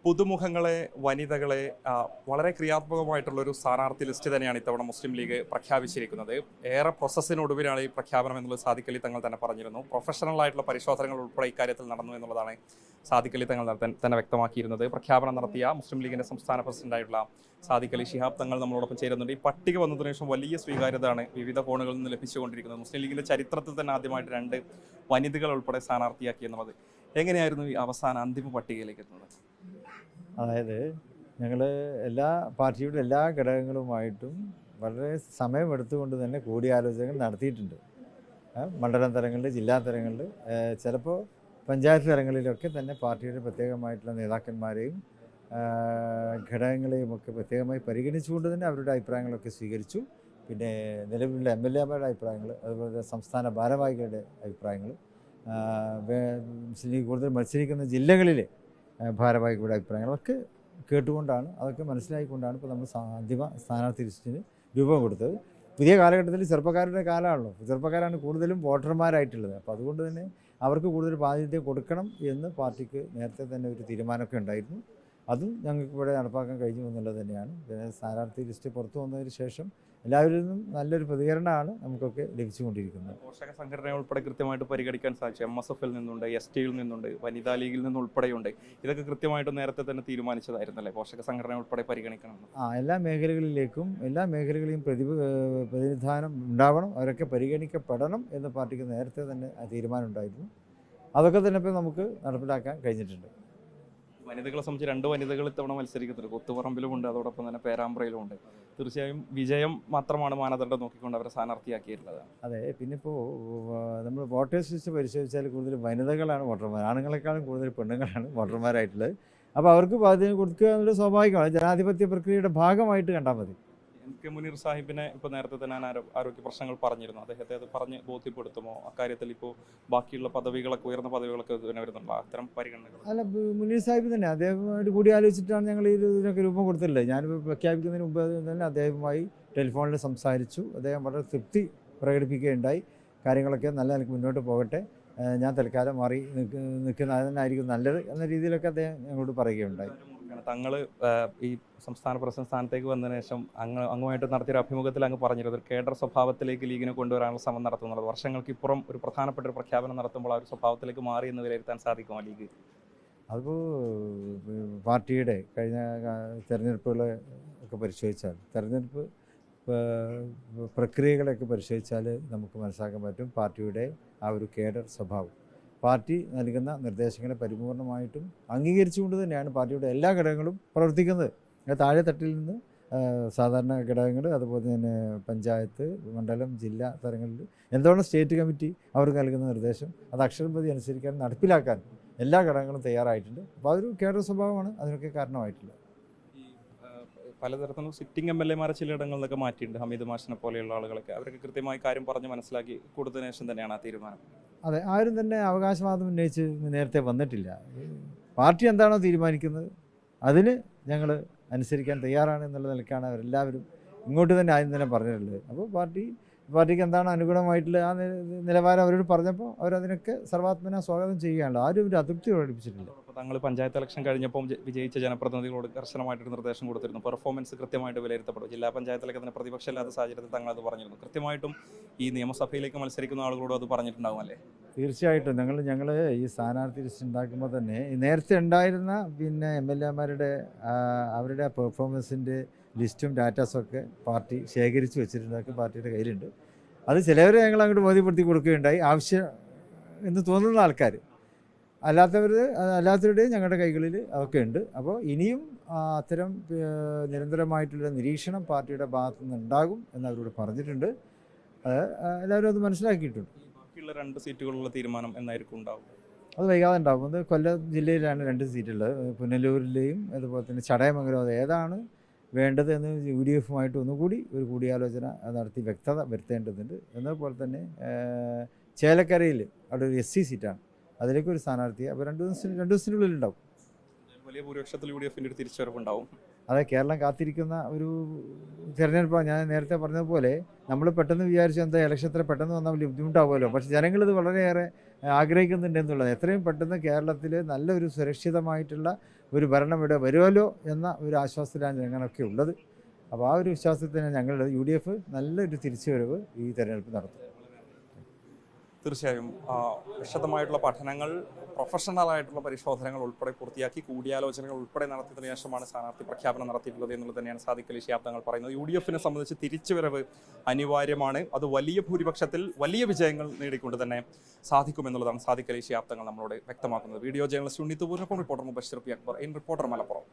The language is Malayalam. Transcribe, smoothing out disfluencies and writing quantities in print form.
പുതുമുഖങ്ങളെ, വനിതകളെ വളരെ ക്രിയാത്മകമായിട്ടുള്ളൊരു സ്ഥാനാർത്ഥി ലിസ്റ്റ് തന്നെയാണ് ഇത്തവണ മുസ്ലിം ലീഗ് പ്രഖ്യാപിച്ചിരിക്കുന്നത്. ഏറെ പ്രോസസ്സിനൊടുവിലാണ് ഈ പ്രഖ്യാപനം എന്നുള്ളത് സാദിഖ് അലി തങ്ങൾ തന്നെ പറഞ്ഞിരുന്നു. പ്രൊഫഷണൽ ആയിട്ടുള്ള പരിശോധനകൾ ഉൾപ്പെടെ ഇക്കാര്യത്തിൽ നടന്നു എന്നുള്ളതാണ് സാദിഖ് അലി തങ്ങൾ തന്നെ വ്യക്തമാക്കിയിരുന്നത്. പ്രഖ്യാപനം നടത്തിയ മുസ്ലിം ലീഗിന്റെ സംസ്ഥാന പ്രസിഡന്റായിട്ടുള്ള സാദിഖ് അലി ശിഹാബ് തങ്ങൾ നമ്മളോടൊപ്പം ചേരുന്നുണ്ട്. ഈ പട്ടിക വന്നതിനു ശേഷം വലിയ സ്വീകാര്യതയാണ് വിവിധ കോണുകളിൽ നിന്ന് ലഭിച്ചുകൊണ്ടിരിക്കുന്നത്. മുസ്ലിം ലീഗിന്റെ ചരിത്രത്തിൽ തന്നെ ആദ്യമായിട്ട് 2 വനിതകൾ ഉൾപ്പെടെ സ്ഥാനാർത്ഥിയാക്കി എന്നുള്ളത്. എങ്ങനെയായിരുന്നു ഈ അവസാന അന്തിമ പട്ടികയിലേക്ക് എത്തുന്നത്? അതായത് ഞങ്ങൾ എല്ലാ പാർട്ടിയുടെ എല്ലാ ഘടകങ്ങളുമായിട്ടും വളരെ സമയമെടുത്തുകൊണ്ട് തന്നെ കൂടിയാലോചനകൾ നടത്തിയിട്ടുണ്ട്. മണ്ഡലം തലങ്ങളിൽ, ജില്ലാ തലങ്ങളിൽ, ചിലപ്പോൾ പഞ്ചായത്ത് തലങ്ങളിലൊക്കെ തന്നെ പാർട്ടിയുടെ പ്രത്യേകമായിട്ടുള്ള നേതാക്കന്മാരെയും ഘടകങ്ങളെയും ഒക്കെ പ്രത്യേകമായി പരിഗണിച്ചുകൊണ്ട് തന്നെ അവരുടെ അഭിപ്രായങ്ങളൊക്കെ സ്വീകരിച്ചു. പിന്നെ നിലവിലുള്ള MLA-മാരുടെ അഭിപ്രായങ്ങൾ, അതുപോലെ സംസ്ഥാന ഭാരവാഹികളുടെ അഭിപ്രായങ്ങൾ, കൂടുതൽ മത്സരിക്കുന്ന ജില്ലകളിലെ ഭാരവാഹികളുടെ അഭിപ്രായങ്ങളൊക്കെ കേട്ടുകൊണ്ടാണ്, അതൊക്കെ മനസ്സിലാക്കിക്കൊണ്ടാണ് ഇപ്പോൾ നമ്മൾ അന്തിമ സ്ഥാനാർത്ഥി ലിസ്റ്റിന് രൂപം കൊടുത്തത്. പുതിയ കാലഘട്ടത്തിൽ ചെറുപ്പക്കാരുടെ കാലമാണല്ലോ, ചെറുപ്പക്കാരാണ് കൂടുതലും വോട്ടർമാരായിട്ടുള്ളത്. അപ്പോൾ അതുകൊണ്ട് തന്നെ അവർക്ക് കൂടുതൽ പ്രാതിനിധ്യം കൊടുക്കണം എന്ന് പാർട്ടിക്ക് നേരത്തെ തന്നെ ഒരു തീരുമാനമൊക്കെ ഉണ്ടായിരുന്നു. അതും ഞങ്ങൾക്ക് ഇവിടെ നടപ്പാക്കാൻ കഴിഞ്ഞു എന്നുള്ളത് തന്നെയാണ്. പിന്നെ സ്ഥാനാർത്ഥി ലിസ്റ്റ് പുറത്തു വന്നതിന് ശേഷം എല്ലാവരിൽ നിന്നും നല്ലൊരു പ്രതികരണമാണ് നമുക്കൊക്കെ ലഭിച്ചുകൊണ്ടിരിക്കുന്നത്. പോഷക സംഘടന ഉൾപ്പെടെ കൃത്യമായിട്ട് പരിഗണിക്കാൻ സാധിച്ചു. MSF-ൽ നിന്നുണ്ട്, ST-യിൽ നിന്നുണ്ട്, വനിതാ ലീഗിൽ നിന്ന് ഉൾപ്പെടെയുണ്ട്. ഇതൊക്കെ കൃത്യമായിട്ട് നേരത്തെ തന്നെ തീരുമാനിച്ചതായിരുന്നല്ലേ പോഷക സംഘടന ഉൾപ്പെടെ പരിഗണിക്കണം? എല്ലാ മേഖലകളിലേക്കും എല്ലാ മേഖലകളെയും പ്രതിനിധാനം ഉണ്ടാവണം, അവരൊക്കെ പരിഗണിക്കപ്പെടണം എന്ന് പാർട്ടിക്ക് നേരത്തെ തന്നെ തീരുമാനം ഉണ്ടായിരുന്നു. അതൊക്കെ തന്നെ ഇപ്പോൾ നമുക്ക് നടപ്പിലാക്കാൻ കഴിഞ്ഞിട്ടുണ്ട്. വനിതകളെ സംബന്ധിച്ച് 2 വനിതകൾ ഇത്തവണ മത്സരിക്കുന്നുണ്ട്. കൊത്തുപറമ്പിലുമുണ്ട്, അതോടൊപ്പം തന്നെ പേരാമ്പ്രയിലുമുണ്ട്. തീർച്ചയായും വിജയം മാത്രമാണ് മാനദണ്ഡം നോക്കിക്കൊണ്ട് അവരെ സ്ഥാനാർത്ഥിയാക്കിയിട്ടുള്ളത്. അതെ, പിന്നെ ഇപ്പോൾ നമ്മൾ വോട്ടേഴ്സ് ലിസ്റ്റ് പരിശോധിച്ചാൽ കൂടുതൽ വനിതകളാണ് വോട്ടർമാർ, ആണുങ്ങളെക്കാളും കൂടുതൽ പെണ്ണുങ്ങളാണ് വോട്ടർമാരായിട്ടുള്ളത്. അപ്പോൾ അവർക്ക് ബാധ്യത കൊടുക്കുക എന്നുള്ളത് സ്വാഭാവികമാണ്, ജനാധിപത്യ പ്രക്രിയയുടെ ഭാഗമായിട്ട് കണ്ടാൽ മതി. MK മുനീർ സാഹിബിനെ ഇപ്പോൾ നേരത്തെ തന്നെ ആരോഗ്യ പ്രശ്നങ്ങൾ പറഞ്ഞിരുന്നു. അദ്ദേഹത്തെ അത് പറഞ്ഞ് ബോധ്യപ്പെടുത്തുമോ? അക്കാര്യത്തിൽ ഇപ്പോൾ ബാക്കിയുള്ള പദവികളൊക്കെ, ഉയർന്ന പദവികളൊക്കെ വരുന്നുണ്ടോ അത്തരം പരിഗണനകൾ? അല്ല, മുനീർ സാഹിബ് തന്നെ അദ്ദേഹമായിട്ട് കൂടി ആലോചിച്ചിട്ടാണ് ഞങ്ങൾ ഇതിനൊക്കെ രൂപം കൊടുത്തിട്ടില്ല. ഞാനിപ്പോൾ പ്രഖ്യാപിക്കുന്നതിന് മുമ്പ് തന്നെ അദ്ദേഹവുമായി ടെലിഫോണിൽ സംസാരിച്ചു. അദ്ദേഹം വളരെ തൃപ്തി പ്രകടിപ്പിക്കുകയുണ്ടായി. കാര്യങ്ങളൊക്കെ നല്ല നിലയ്ക്ക് മുന്നോട്ട് പോകട്ടെ, ഞാൻ തൽക്കാലം മാറി നിൽക്കുന്നതായിരിക്കും നല്ലത് എന്ന രീതിയിലൊക്കെ അദ്ദേഹം ഞങ്ങളോട് പറയുകയുണ്ടായി. തങ്ങൾ ഈ സംസ്ഥാന പ്രസിഡന്റ് സ്ഥാനത്തേക്ക് വന്നതിന് ശേഷം അങ്ങുമായിട്ട് നടത്തിയൊരു അഭിമുഖത്തിൽ അങ്ങ് പറഞ്ഞിരുന്നത് ഒരു കേഡർ സ്വഭാവത്തിലേക്ക് ലീഗിനെ കൊണ്ടുവരാനുള്ള ശ്രമം നടത്തുന്നത്. വർഷങ്ങൾക്കിപ്പുറം ഒരു പ്രധാനപ്പെട്ട ഒരു പ്രഖ്യാപനം നടത്തുമ്പോൾ ആ ഒരു സ്വഭാവത്തിലേക്ക് മാറി എന്ന് വിലയിരുത്താൻ സാധിക്കുമോ ലീഗ്? അതിപ്പോൾ പാർട്ടിയുടെ കഴിഞ്ഞ തെരഞ്ഞെടുപ്പുകളെ ഒക്കെ പരിശോധിച്ചാൽ, തെരഞ്ഞെടുപ്പ് പ്രക്രിയകളൊക്കെ പരിശോധിച്ചാൽ നമുക്ക് മനസ്സിലാക്കാൻ പറ്റും പാർട്ടിയുടെ ആ ഒരു കേഡർ സ്വഭാവം. പാർട്ടി നൽകുന്ന നിർദ്ദേശങ്ങളെ പരിപൂർണമായിട്ടും അംഗീകരിച്ചുകൊണ്ട് തന്നെയാണ് പാർട്ടിയുടെ എല്ലാ ഘടകങ്ങളും പ്രവർത്തിക്കുന്നത്. താഴെ തട്ടിൽ നിന്ന് സാധാരണ ഘടകങ്ങൾ, അതുപോലെ തന്നെ പഞ്ചായത്ത്, മണ്ഡലം, ജില്ലാ തലങ്ങളിൽ എന്തോണം സ്റ്റേറ്റ് കമ്മിറ്റി അവർക്ക് നൽകുന്ന നിർദ്ദേശം അത് അക്ഷരപ്രതി അനുസരിക്കാൻ നടപ്പിലാക്കാൻ എല്ലാ ഘടകങ്ങളും തയ്യാറായിട്ടുണ്ട്. അപ്പോൾ അതൊരു കേഡർ സ്വഭാവമാണ് അതിനൊക്കെ കാരണമായിട്ടുള്ളത്. പലതരത്തിലും സിറ്റിംഗ് MLA-മാരെ ചിലയിടങ്ങളിലൊക്കെ മാറ്റിയിട്ടുണ്ട്. ഹമീദ് മാഷിനെ പോലെയുള്ള ആളുകളൊക്കെ അവർക്ക് കൃത്യമായി കാര്യം പറഞ്ഞ് മനസ്സിലാക്കി കൊടുത്തതിന് ശേഷം തന്നെയാണ് ആ തീരുമാനം. അതെ, ആരും തന്നെ അവകാശവാദം ഉന്നയിച്ച് നേരത്തെ വന്നിട്ടില്ല. പാർട്ടി എന്താണോ തീരുമാനിക്കുന്നത് അതിന് ഞങ്ങൾ അനുസരിക്കാൻ തയ്യാറാണ് എന്നുള്ള നിലയ്ക്കാണ് അവരെല്ലാവരും ഇങ്ങോട്ട് തന്നെ ആദ്യം തന്നെ പറഞ്ഞിട്ടുള്ളത്. അപ്പോൾ പാർട്ടിക്ക് എന്താണ് അനുകൂലമായിട്ടുള്ള ആ നിലവാരം അവരോട് പറഞ്ഞപ്പോൾ അവരതിനൊക്കെ സർവാത്മന സ്വാഗതം ചെയ്യുകയാണല്ലോ. ആരും ഒരു അതൃപ്തി പ്രകടിപ്പിച്ചിട്ടില്ല. തങ്ങൾ പഞ്ചായത്ത് ഇലക്ഷൻ കഴിഞ്ഞപ്പോൾ വിജയിച്ച ജനപ്രതിനിധികളോട് കർശനമായിട്ടൊരു നിർദ്ദേശം കൊടുത്തിരുന്നു. പെർഫോമൻസ് കൃത്യമായിട്ട് വിലയിരുത്തപ്പെടും. ജില്ലാ പഞ്ചായത്തിലൊക്കെ തന്നെ പ്രതിപക്ഷമില്ലാത്ത സാഹചര്യത്തിൽ തങ്ങൾ അത് പറഞ്ഞിരുന്നു. കൃത്യമായിട്ടും ഈ നിയമസഭയിലേക്ക് മത്സരിക്കുന്ന ആളുകളോട് അത് പറഞ്ഞിട്ടുണ്ടാവും അല്ലേ? തീർച്ചയായിട്ടും ഞങ്ങൾ ഈ സ്ഥാനാർത്ഥി ലിസ്റ്റ് ഉണ്ടാക്കുമ്പോൾ തന്നെ നേരത്തെ ഉണ്ടായിരുന്ന പിന്നെ MLA-മാരുടെ അവരുടെ പെർഫോമൻസിൻ്റെ ലിസ്റ്റും ഡാറ്റാസൊക്കെ പാർട്ടി ശേഖരിച്ച് വെച്ചിട്ടുണ്ടാക്കി പാർട്ടിയുടെ കയ്യിലുണ്ട്. അത് ചിലവരെ ഞങ്ങൾ അങ്ങോട്ട് ബോധ്യപ്പെടുത്തി കൊടുക്കുകയുണ്ടായി, ആവശ്യം എന്ന് തോന്നുന്ന ആൾക്കാർ. അല്ലാത്തവരുടെയും ഞങ്ങളുടെ കൈകളിൽ അതൊക്കെ ഉണ്ട്. അപ്പോൾ ഇനിയും അത്തരം നിരന്തരമായിട്ടുള്ള നിരീക്ഷണം പാർട്ടിയുടെ ഭാഗത്തു നിന്ന് ഉണ്ടാകും എന്ന് അവരോട് പറഞ്ഞിട്ടുണ്ട്. എല്ലാവരും അത് മനസ്സിലാക്കിയിട്ടുണ്ട്. ബാക്കിയുള്ള 2 സീറ്റുകളുള്ള തീരുമാനം എന്നായിരിക്കും ഉണ്ടാവും? അത് വൈകാതെ ഉണ്ടാകും. അത് കൊല്ലം ജില്ലയിലാണ് 2 സീറ്റുള്ളത്. പുനലൂരിലെയും അതുപോലെ തന്നെ ചടയമംഗലം. അത് ഏതാണ് വേണ്ടത് എന്ന് UDF-ഉമായിട്ട് ഒന്നുകൂടി ഒരു കൂടിയാലോചന നടത്തി വ്യക്തത വരുത്തേണ്ടതുണ്ട്. എന്നതുപോലെ തന്നെ ചേലക്കരയിൽ അവിടെ ഒരു SC സീറ്റാണ്, അതിലേക്ക് ഒരു സ്ഥാനാർത്ഥിയെ അപ്പോൾ 2 ദിവസത്തിനുള്ളിൽ ഉണ്ടാവും. വലിയ ഭൂരിപക്ഷത്തിൽ UDF-ന്റെ ഒരു തിരിച്ചുവരവുണ്ടാവും. അതെ, കേരളം കാത്തിരിക്കുന്ന ഒരു തിരഞ്ഞെടുപ്പാണ്. ഞാൻ നേരത്തെ പറഞ്ഞതുപോലെ നമ്മൾ പെട്ടെന്ന് വിചാരിച്ചു എന്താ ഇലക്ഷൻ എത്ര പെട്ടെന്ന് വന്നാൽ വലിയ ബുദ്ധിമുട്ടാവുമല്ലോ. പക്ഷേ ജനങ്ങളിത് വളരെയേറെ ആഗ്രഹിക്കുന്നുണ്ട് എന്നുള്ളത്. എത്രയും പെട്ടെന്ന് കേരളത്തിൽ നല്ലൊരു സുരക്ഷിതമായിട്ടുള്ള ഒരു ഭരണം ഇവിടെ വരുമല്ലോ എന്ന ഒരു ആശ്വാസത്തിലാണ് ഞങ്ങളൊക്കെ ഉള്ളത്. അപ്പോൾ ആ ഒരു വിശ്വാസത്തിന് ഞങ്ങളുടെ UDF നല്ലൊരു തിരിച്ചുവരവ് ഈ തെരഞ്ഞെടുപ്പ് നടത്തും. തീർച്ചയായും വിശദമായിട്ടുള്ള പഠനങ്ങൾ, പ്രൊഫഷണലായിട്ടുള്ള പരിശോധനകൾ ഉൾപ്പെടെ പൂർത്തിയാക്കി കൂടിയാലോചനകൾ ഉൾപ്പെടെ നടത്തിയതിനു ശേഷമാണ് സ്ഥാനാർത്ഥി പ്രഖ്യാപനം നടത്തിയിട്ടുള്ളത് എന്നുള്ളത് തന്നെയാണ് സാദിഖ് അലി ശിഹാബ് തങ്ങൾ പറയുന്നത്. UDFനെ സംബന്ധിച്ച് തിരിച്ചുവരവ് അനിവാര്യമാണ്. അത് വലിയ ഭൂരിപക്ഷത്തിൽ വലിയ വിജയങ്ങൾ നേടിക്കൊണ്ട് തന്നെ സാധിക്കുമെന്നുള്ളതാണ് സാദിഖ് അലി ശിഹാബ് തങ്ങൾ നമ്മളോട് വ്യക്തമാക്കുന്നത്. വീഡിയോ ജേർണലിസ്റ്റ് ഉണ്ണിത്തുപൂരിനൊപ്പം reporter Mubashir P Akbar, reporter Malappuram.